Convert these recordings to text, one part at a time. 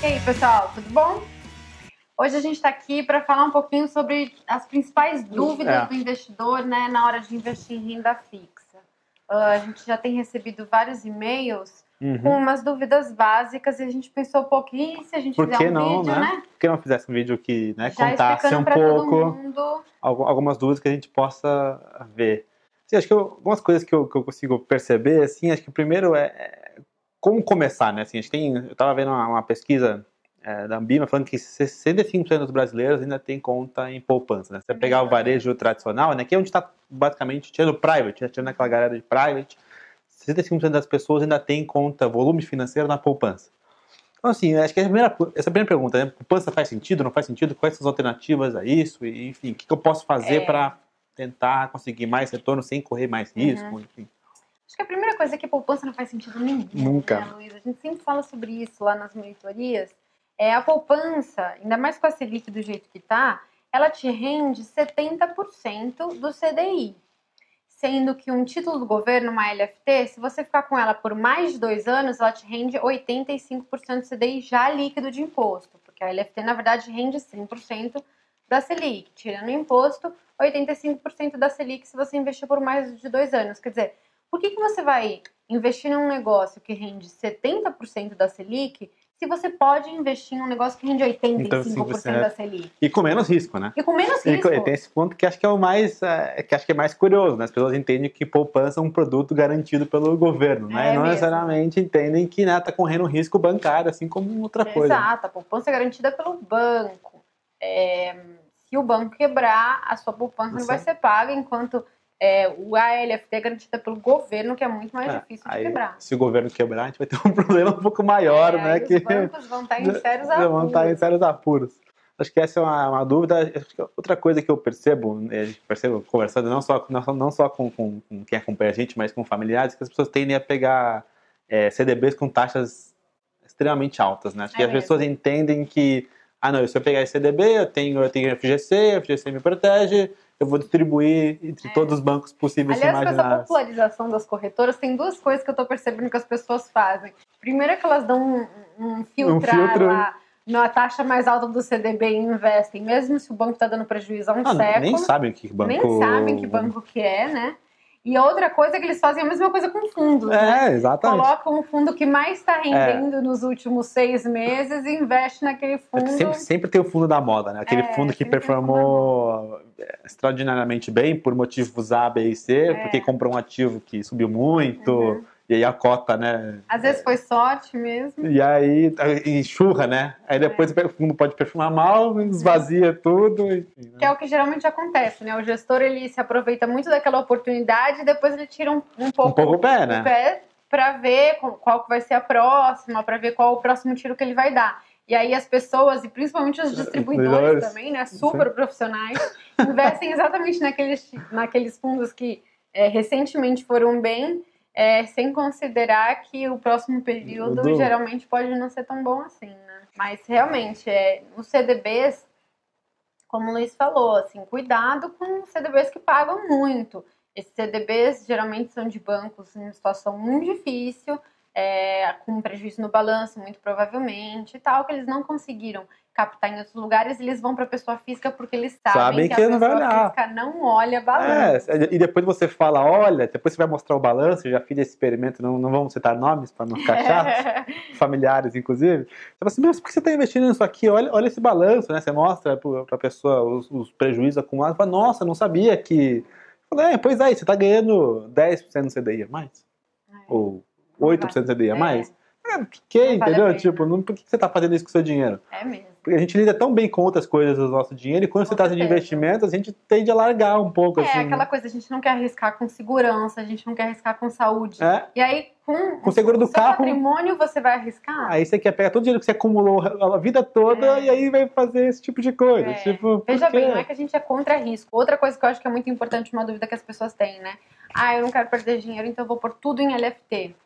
E aí, pessoal, tudo bom? Hoje a gente está aqui para falar um pouquinho sobre as principais dúvidas do investidor, né, na hora de investir em renda fixa. A gente já tem recebido vários e-mails com umas dúvidas básicas e a gente pensou um pouquinho se a gente fizer um vídeo, né? Por que não fizesse um vídeo que, né, Já contasse um pouco mundo algumas dúvidas que a gente possa ver. Sim, acho que algumas coisas que eu consigo perceber, assim, acho que o primeiro é como começar, né? Assim, eu estava vendo uma pesquisa da Ambima falando que 65% dos brasileiros ainda tem conta em poupança, né? Se você pegar o varejo tradicional, né, que é onde está basicamente tirando private, tirando aquela galera de private, 65% das pessoas ainda tem conta, volume financeiro na poupança. Então, assim, acho que essa é a primeira pergunta, né? Poupança faz sentido, não faz sentido? Quais são as alternativas a isso? E, enfim, o que eu posso fazer para tentar conseguir mais retorno sem correr mais risco? Enfim. Acho que a primeira coisa é que poupança não faz sentido nenhum, Nunca. né, Luiz? A gente sempre fala sobre isso lá nas monitorias. A poupança, ainda mais com a Selic do jeito que está, ela te rende 70% do CDI. Sendo que um título do governo, uma LFT, se você ficar com ela por mais de 2 anos, ela te rende 85% do CDI já líquido de imposto. Porque a LFT, na verdade, rende 100% da Selic. Tirando o imposto, 85% da Selic se você investir por mais de 2 anos. Quer dizer, por que você vai investir num negócio que rende 70% da Selic se você pode investir em um negócio que rende 85% da Selic? E com menos risco, né? E com menos risco. E tem esse ponto que acho que é o mais, que acho que é mais curioso, né? As pessoas entendem que poupança é um produto garantido pelo governo, né? E não necessariamente entendem que, né, tá correndo risco bancário, assim como outra coisa. Exato, a poupança é garantida pelo banco. Se o banco quebrar, a sua poupança não vai ser paga, enquanto o ALFT é garantida pelo governo, que é muito mais difícil de quebrar. Se o governo quebrar, a gente vai ter um problema um pouco maior, né? Os bancos vão estar em sérios apuros. Vão estar em sérios apuros. Acho que essa é uma dúvida. Acho que outra coisa que eu percebo conversando não só com quem acompanha a gente, mas com familiares, que as pessoas tendem a pegar CDBs com taxas extremamente altas, né? Acho que as pessoas entendem que, não, se eu pegar esse CDB, eu tenho FGC, a FGC me protege, eu vou distribuir entre todos os bancos possíveis e imagináveis. Aliás, com essa popularização das corretoras, tem duas coisas que eu tô percebendo que as pessoas fazem. Primeiro é que elas dão um filtro lá na taxa mais alta do CDB e investem, mesmo se o banco está dando prejuízo há um século. Nem sabem que banco que é, né? E outra coisa é que eles fazem a mesma coisa com fundos, né? Exatamente. Colocam o fundo que mais está rendendo nos últimos 6 meses e investe naquele fundo. Sempre tem o fundo da moda, né? Aquele fundo que performou extraordinariamente bem por motivos A, B e C, porque comprou um ativo que subiu muito, e aí a cota, né? Às vezes foi sorte mesmo. E aí enxurra, né? Aí depois o fundo pode perfumar mal, esvazia tudo. Enfim, né? Que é o que geralmente acontece, né? O gestor, ele se aproveita muito daquela oportunidade e depois ele tira um pouco o pé, para ver qual que vai ser a próxima, para ver qual o próximo tiro que ele vai dar. E aí as pessoas, e principalmente os distribuidores também, né? Super profissionais, investem exatamente naqueles fundos que recentemente foram bem, sem considerar que o próximo período geralmente pode não ser tão bom assim, né? Mas realmente, os CDBs, como o Luiz falou, assim, cuidado com CDBs que pagam muito. Esses CDBs geralmente são de bancos em situação muito difícil, com prejuízo no balanço, muito provavelmente, e tal, que eles não conseguiram captar em outros lugares, eles vão para a pessoa física porque eles sabem que a pessoa física não olha balanço. E depois você fala, olha, depois você vai mostrar o balanço, eu já fiz esse experimento, não vamos citar nomes para não ficar chato, familiares inclusive. Você fala assim, mas por que você está investindo nisso aqui? Olha esse balanço, né? Você mostra para a pessoa os prejuízos acumulados, fala, nossa, não sabia que... Fala, pois é, você está ganhando 10% do CDI a mais? Ou 8% do CDI a mais? Entendeu? Tipo, por que você está fazendo isso com o seu dinheiro? É mesmo. Porque a gente lida tão bem com outras coisas do nosso dinheiro, e quando se trata de investimentos, a gente tende a largar um pouco. assim, aquela coisa, a gente não quer arriscar com segurança, a gente não quer arriscar com saúde. E aí, com o seguro do carro, patrimônio, você vai arriscar? Aí você quer pegar todo o dinheiro que você acumulou a vida toda e aí vai fazer esse tipo de coisa. Tipo, veja bem, não é que a gente é contra risco. Outra coisa que eu acho que é muito importante, uma dúvida que as pessoas têm, né? Eu não quero perder dinheiro, então eu vou pôr tudo em LFT.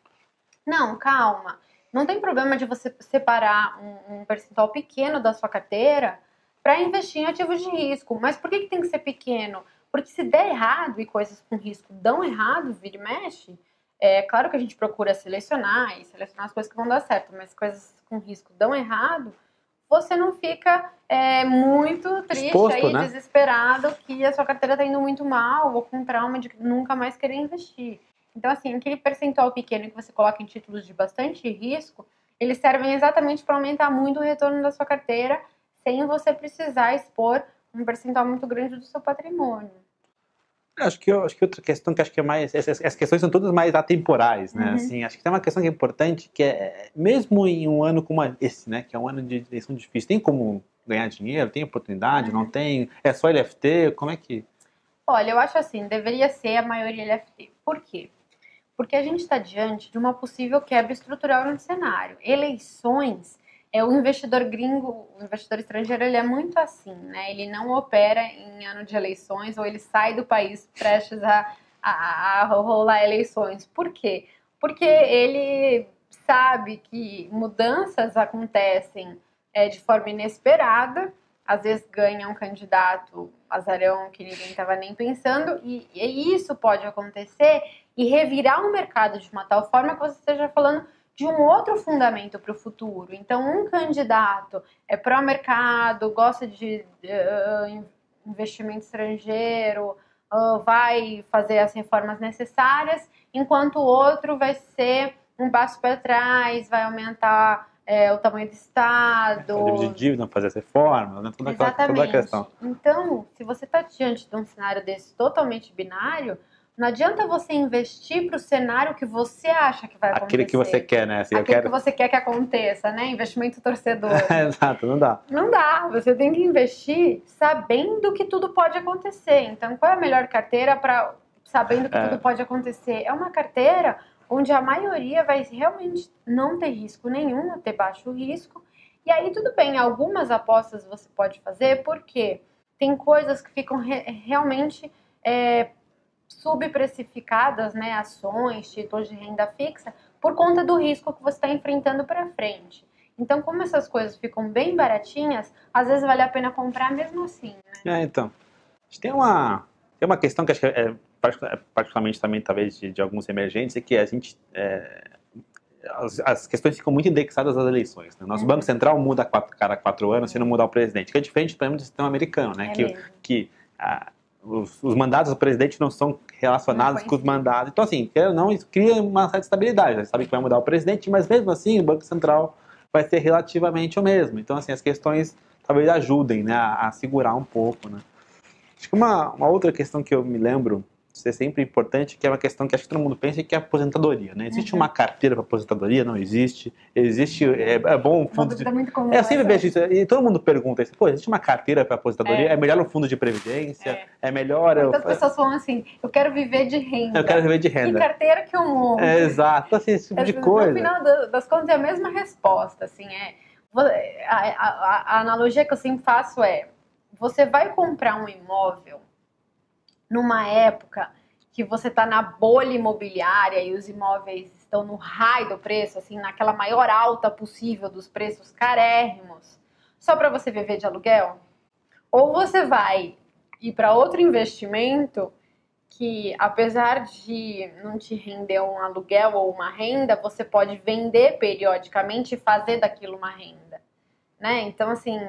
Não, calma. Não tem problema de você separar um percentual pequeno da sua carteira para investir em ativos de risco. Mas por que tem que ser pequeno? Porque se der errado e coisas com risco dão errado, vira e mexe, É claro que a gente procura selecionar as coisas que vão dar certo, mas coisas com risco dão errado, você não fica muito triste, exposto, né? desesperado, que a sua carteira está indo muito mal, ou com trauma de nunca mais querer investir. Então, assim, aquele percentual pequeno que você coloca em títulos de bastante risco, eles servem exatamente para aumentar muito o retorno da sua carteira, sem você precisar expor um percentual muito grande do seu patrimônio. Acho que outra questão que acho que é mais... Essas questões são todas mais atemporais, né? Uhum. Assim, acho que tem uma questão que é importante, que é, mesmo em um ano como esse, né? Que é um ano de eleição difícil, tem como ganhar dinheiro? Tem oportunidade? Não tem? É só LFT? Como é que... Olha, eu acho assim, deveria ser a maioria LFT. Por quê? Porque a gente está diante de uma possível quebra estrutural no cenário. Eleições, o investidor gringo, o investidor estrangeiro, ele é muito assim, né? Ele não opera em ano de eleições ou ele sai do país prestes a rolar eleições. Por quê? Porque ele sabe que mudanças acontecem de forma inesperada, às vezes ganha um candidato azarão que ninguém estava nem pensando, e isso pode acontecer e revirar o mercado de uma tal forma que você esteja falando de um outro fundamento para o futuro. Então, um candidato é pró-mercado, gosta de investimento estrangeiro, vai fazer as reformas necessárias, enquanto o outro vai ser um passo para trás, vai aumentar o tamanho do Estado. Fazer dívida, fazer as reformas, né? Toda a questão. Então, se você está diante de um cenário desse totalmente binário, não adianta você investir para o cenário que você acha que vai acontecer. Aquele que você quer, né? Assim, aquele que você quer que aconteça, né? Investimento torcedor. Exato, não dá. Não dá. Você tem que investir sabendo que tudo pode acontecer. Então, qual é a melhor carteira para sabendo que tudo pode acontecer? É uma carteira onde a maioria vai realmente não ter risco nenhum, ter baixo risco. E aí, tudo bem, algumas apostas você pode fazer, porque tem coisas que ficam realmente subprecificadas, né, ações, títulos de renda fixa, por conta do risco que você está enfrentando para frente. Então, como essas coisas ficam bem baratinhas, às vezes vale a pena comprar mesmo assim, né? Então, tem uma questão que acho que particularmente também, talvez, de alguns emergentes, é que a gente... as questões ficam muito indexadas às eleições, né? Nosso Banco Central muda cada 4 anos se não mudar o presidente, que é diferente, por exemplo, do sistema americano, né? Os mandatos do presidente não são relacionados com os mandatos. Então, assim, não, isso cria uma certa estabilidade. A gente sabe que vai mudar o presidente, mas mesmo assim o Banco Central vai ser relativamente o mesmo. Então, assim, as questões talvez ajudem, né, a segurar um pouco, né? Acho que uma outra questão que eu me lembro ser sempre importante, que é uma questão que acho que todo mundo pensa, que é a aposentadoria, né? Existe uma carteira para aposentadoria? Não existe. Existe, bom um fundo de... muito comum, eu sempre vejo isso, e todo mundo pergunta isso, pô, existe uma carteira para aposentadoria? É melhor um fundo de previdência? É melhor... Muitas pessoas falam assim, eu quero viver de renda. Eu quero viver de renda. Que carteira que eu monto? Exato, assim, esse tipo de coisa. No final das contas é a mesma resposta, assim, a analogia que eu sempre faço você vai comprar um imóvel numa época que você está na bolha imobiliária e os imóveis estão no raio do preço, assim, naquela maior alta possível dos preços carérrimos, só para você viver de aluguel? Ou você vai ir para outro investimento que, apesar de não te render um aluguel ou uma renda, você pode vender periodicamente e fazer daquilo uma renda, né? Então, assim,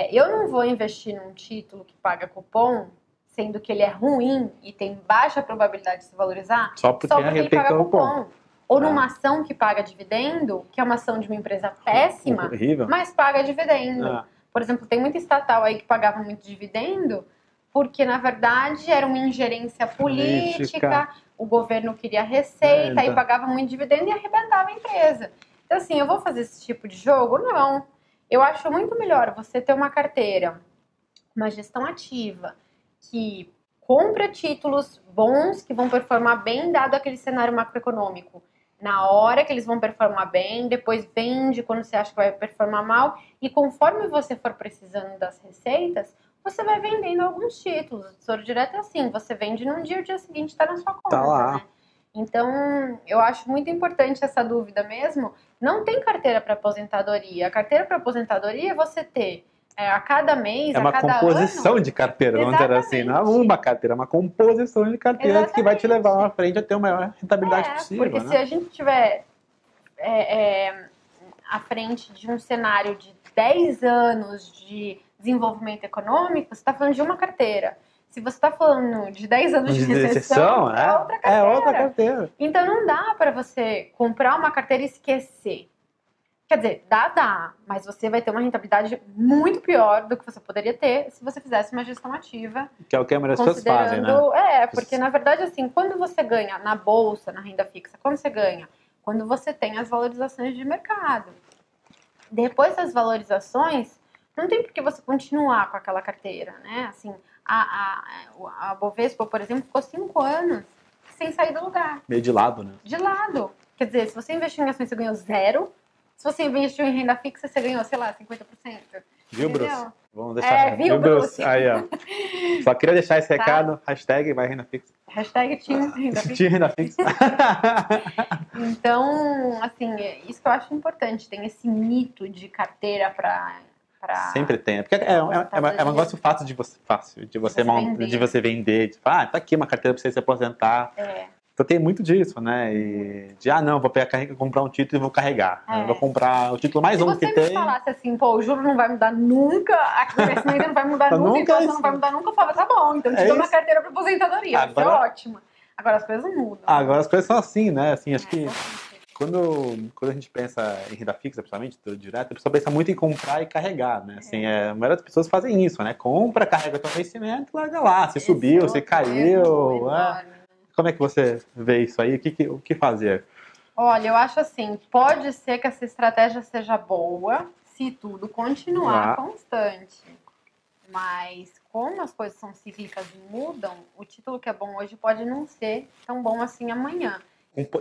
eu não vou investir num título que paga cupom, sendo que ele é ruim e tem baixa probabilidade de se valorizar, só porque ele paga cupom. Ou numa ação que paga dividendo, que é uma ação de uma empresa péssima, mas paga dividendo. Por exemplo, tem muita estatal aí que pagava muito dividendo, porque, na verdade, era uma ingerência política, o governo queria receita e pagava muito dividendo e arrebentava a empresa. Então, assim, eu vou fazer esse tipo de jogo? Não. Eu acho muito melhor você ter uma carteira, uma gestão ativa, que compra títulos bons, que vão performar bem, dado aquele cenário macroeconômico. Na hora que eles vão performar bem, depois vende quando você acha que vai performar mal, e conforme você for precisando das receitas, você vai vendendo alguns títulos. O Tesouro Direto é assim, você vende num dia, o dia seguinte está na sua conta. Tá lá. Né? Então, eu acho muito importante essa dúvida mesmo. Não tem carteira para aposentadoria. A carteira para aposentadoria é você ter a cada mês, é uma a cada composição ano. de carteira, vamos dizer assim. Não é uma carteira, é uma composição de carteiras que vai te levar à frente a ter a maior rentabilidade possível. Porque se a gente tiver à frente de um cenário de 10 anos de desenvolvimento econômico, você está falando de uma carteira. Se você está falando de 10 anos de recessão, é outra carteira. Então não dá para você comprar uma carteira e esquecer. Quer dizer, dá, mas você vai ter uma rentabilidade muito pior do que você poderia ter se você fizesse uma gestão ativa. Que é o que a maioria das pessoas fazem, né? Porque na verdade, assim, quando você ganha na bolsa, na renda fixa, quando você ganha? Quando você tem as valorizações de mercado. Depois das valorizações, não tem por que você continuar com aquela carteira, né? Assim, a Bovespa, por exemplo, ficou 5 anos sem sair do lugar. Meio de lado, né? De lado. Quer dizer, se você investiu em ações, você ganhou 0. Se você investiu em renda fixa, você ganhou, sei lá, 50%. Viu, Bruce? Vamos deixar. Viu, Bruce? Aí, ó. Só queria deixar esse recado. Hashtag vai renda fixa. Hashtag Team Renda Fixa. Team Renda Fixa. Então, assim, isso que eu acho importante. Tem esse mito de carteira para sempre tem. Porque é um negócio fácil de você vender. De falar, tá aqui uma carteira para você se aposentar. Então tem muito disso, né? E não, vou comprar um título e vou carregar. Vou comprar o título mais longo que tem. Se você me falasse assim, pô, o juro não vai mudar nunca, a crescimento não vai mudar nunca, a inflação não vai mudar nunca, eu falava, tá bom, então te dou uma carteira para aposentadoria, vai ser ótima. Agora as coisas não mudam. Agora as coisas são assim, né? Assim, acho que quando a gente pensa em renda fixa, principalmente, tudo direto, a pessoa pensa muito em comprar e carregar, né? Assim, a maioria das pessoas fazem isso, né? Compra, carrega o seu vencimento, larga lá. Se subiu, se caiu. Como é que você vê isso aí? O que fazer? Olha, eu acho assim, pode ser que essa estratégia seja boa se tudo continuar constante. Mas como as coisas são cíclicas e mudam, o título que é bom hoje pode não ser tão bom assim amanhã.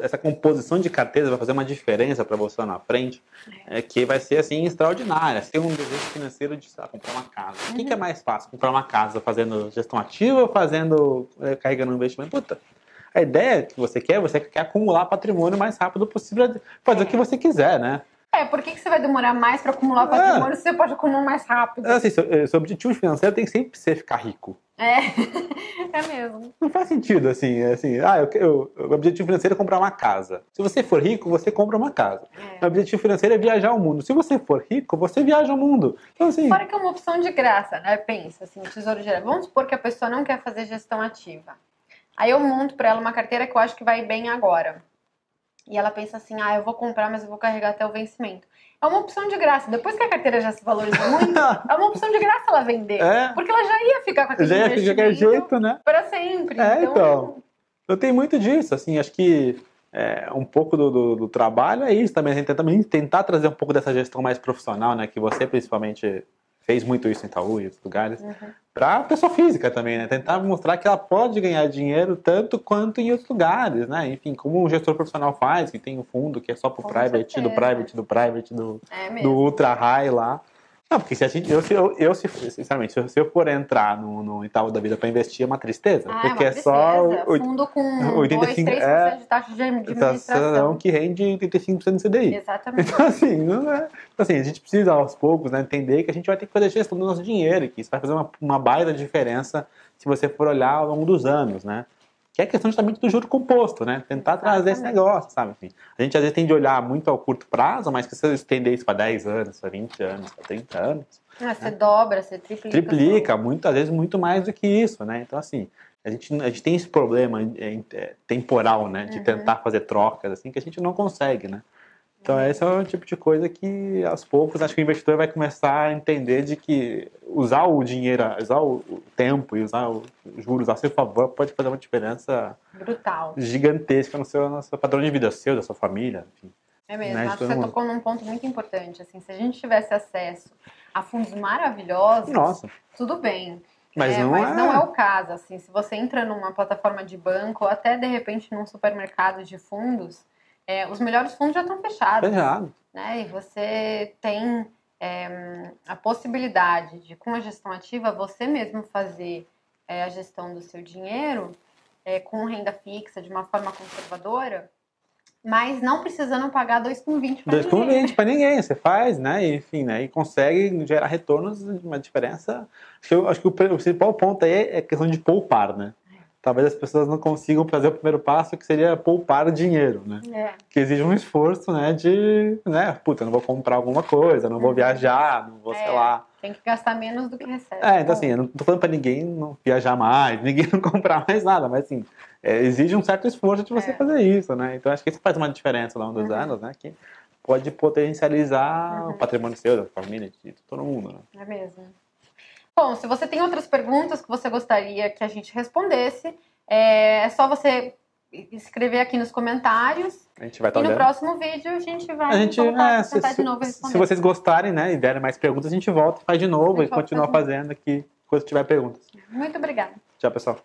Essa composição de carteiras vai fazer uma diferença para você lá na frente, que vai ser assim extraordinária. Você tem um desejo financeiro de comprar uma casa. O que é mais fácil? Comprar uma casa fazendo gestão ativa ou carregando um investimento? Puta, a ideia que você quer acumular patrimônio o mais rápido possível, fazer o que você quiser, né? Por que você vai demorar mais para acumular patrimônio se você pode acumular mais rápido? Assim, seu objetivo financeiro tem sempre que ser ficar rico. É mesmo. Não faz sentido, assim o objetivo financeiro é comprar uma casa. Se você for rico, você compra uma casa. O objetivo financeiro é viajar o mundo. Se você for rico, você viaja o mundo. Então, assim... Fora que é uma opção de graça, né? Pensa, assim, tesouro direto. Vamos supor que a pessoa não quer fazer gestão ativa. Aí eu monto para ela uma carteira que eu acho que vai bem agora. E ela pensa assim, eu vou comprar, mas eu vou carregar até o vencimento. É uma opção de graça. Depois que a carteira já se valoriza muito, é uma opção de graça ela vender. Porque ela já ia ficar com aquele investimento de qualquer jeito, né? Para sempre. Então, eu tenho muito disso. Assim, acho que um pouco do trabalho é isso também. A gente também tentar trazer um pouco dessa gestão mais profissional, né? Que você, principalmente, fez muito isso em Itaú e outros lugares. Para a pessoa física também, né? Tentar mostrar que ela pode ganhar dinheiro tanto quanto em outros lugares, né? Enfim, como um gestor profissional faz, que tem um fundo que é só pro private, do ultra high lá. Não, porque sinceramente, se eu for entrar no Itaú da vida para investir, é uma tristeza. Porque é só fundo com 85, 2-3% de taxa de administração. Que rende 85% do CDI. Exatamente. Então, assim, não é, assim, a gente precisa, aos poucos, né, entender que a gente vai ter que fazer gestão do nosso dinheiro e que isso vai fazer uma baita diferença se você for olhar ao longo dos anos, né? Que é questão justamente do juro composto, né? Tentar trazer esse negócio, sabe? Enfim, a gente às vezes tem de olhar muito ao curto prazo, mas que se você estender isso para 10 anos, para 20 anos, para 30 anos... Você dobra, você triplica. Triplica, às vezes muito mais do que isso, né? Então, assim, a gente tem esse problema temporal, né? De tentar fazer trocas, assim, que a gente não consegue, né? Então, esse é o tipo de coisa que, aos poucos, acho que o investidor vai começar a entender de que usar o dinheiro, usar o tempo e usar os juros a seu favor pode fazer uma diferença brutal, gigantesca no seu padrão de vida, da sua família, enfim. É mesmo, acho que você tocou num ponto muito importante. Assim, se a gente tivesse acesso a fundos maravilhosos, tudo bem. Mas não é o caso. Assim, se você entra numa plataforma de banco ou até, de repente, num supermercado de fundos, os melhores fundos já estão fechados. Né? E você tem a possibilidade de, com a gestão ativa, você mesmo fazer a gestão do seu dinheiro com renda fixa, de uma forma conservadora, mas não precisando pagar 2,20 para 2,20 para ninguém, você faz, né? E, enfim, né? E consegue gerar retornos, uma diferença. Acho que o principal ponto aí é a questão de poupar, né? Talvez as pessoas não consigam fazer o primeiro passo, que seria poupar dinheiro, né? Que exige um esforço, né? De, né? Puta, eu não vou comprar alguma coisa, não vou viajar, não vou, sei lá. Tem que gastar menos do que recebe. Então assim, eu não tô falando pra ninguém não viajar mais, ninguém não comprar mais nada, mas assim, exige um certo esforço de você fazer isso, né? Então acho que isso faz uma diferença ao longo dos anos, né? Que pode potencializar o patrimônio seu, da família, de todo mundo, né? É mesmo. Bom, se você tem outras perguntas que você gostaria que a gente respondesse, é só você escrever aqui nos comentários. A gente vai estar olhando. No próximo vídeo a gente vai tentar de novo responder. Se vocês gostarem, né, e derem mais perguntas, a gente volta e faz de novo e continua fazendo aqui quando tiver perguntas. Muito obrigada. Tchau, pessoal.